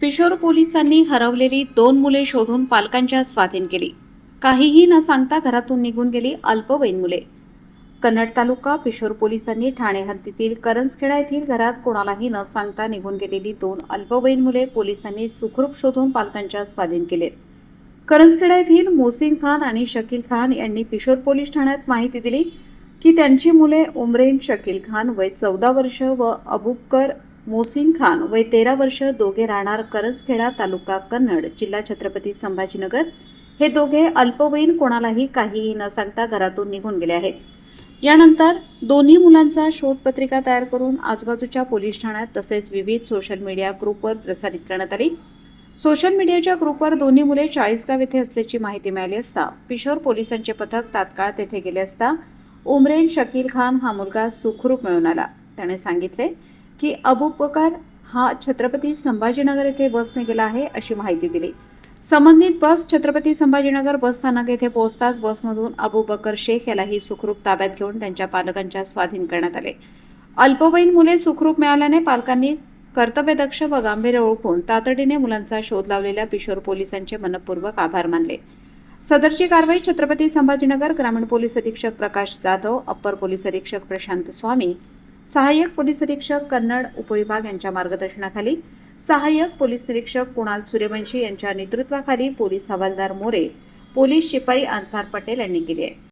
पिशोर पोलिसांनी हरवलेली 2 मुले शोधून पालकांच्या स्वाधीन केली. काहीही न सांगता घरातून निघून गेली अल्पवयीन मुले. कन्नड तालुका पिशोर पोलिसांनी ठाणे हद्दीतील करंजखेडा येथील घरात कोणालाही न सांगता निघून गेलेली 2 अल्पवयीन मुले पोलिसांनी सुखरूप शोधून पालकांच्या स्वाधीन केलेत. करंजखेडा येथील मोहसिन खान आणि शकील खान यांनी पिशोर पोलीस ठाण्यात माहिती दिली की त्यांची मुले उमरेन शकील खान वय 14 वर्ष व अबुबकर मोहसिन खान वय 13 वर्ष दोघे राहणार करंजखेडा तालुका कन्नड जिल्हा छत्रपती संभाजीनगर हे दोघे अल्पवयीन कोणालाही काहीही न सांगता घरातून निघून गेले आहेत. यानंतर दोन्ही मुलांचा शोधपत्रिका तयार करून आजूबाजूच्या पोलीस ठाण्यात तसेच विविध सोशल मीडिया ग्रुपवर प्रसारित करण्यात आली. सोशल मीडियाच्या ग्रुपवर दोन्ही मुले चाळीसगाव येथे असल्याची माहिती मिळाली असता पिशोर पोलिसांचे पथक तात्काळ तेथे गेले असता उमरेन शकील खान हा मुलगा सुखरूप मिळून आला. त्याने सांगितले की अबुबकर हा छत्रपती संभाजीनगर येथे बसने गेला आहे अशी माहिती दिली. संबंधित बस छत्रपती संभाजीनगर बस स्थानक येथे पोहोचताच बसमधून अबुबकर शेख यालाही सुखरूप ताब्यात घेऊन त्यांच्या पालकांच्या स्वाधीन करण्यात आले. अल्पवयीन मुले सुखरूप मिळाल्याने पालकांनी कर्तव्यदक्ष व गांभीर्य ओळखून तातडीने मुलांचा शोध लावलेल्या पिशोर पोलिसांचे मनपूर्वक आभार मानले. सदरची कारवाई छत्रपती संभाजीनगर ग्रामीण पोलीस अधीक्षक प्रकाश जाधव, अप्पर पोलीस अधीक्षक प्रशांत स्वामी, सहाय्यक पोलीस अधीक्षक कन्नड उपविभाग यांच्या मार्गदर्शनाखाली, सहाय्यक पोलीस निरीक्षक कुणाल सूर्यवंशी यांच्या नेतृत्वाखाली पोलीस हवालदार मोरे, पोलीस शिपाई अन्सार पटेल यांनी केली आहे.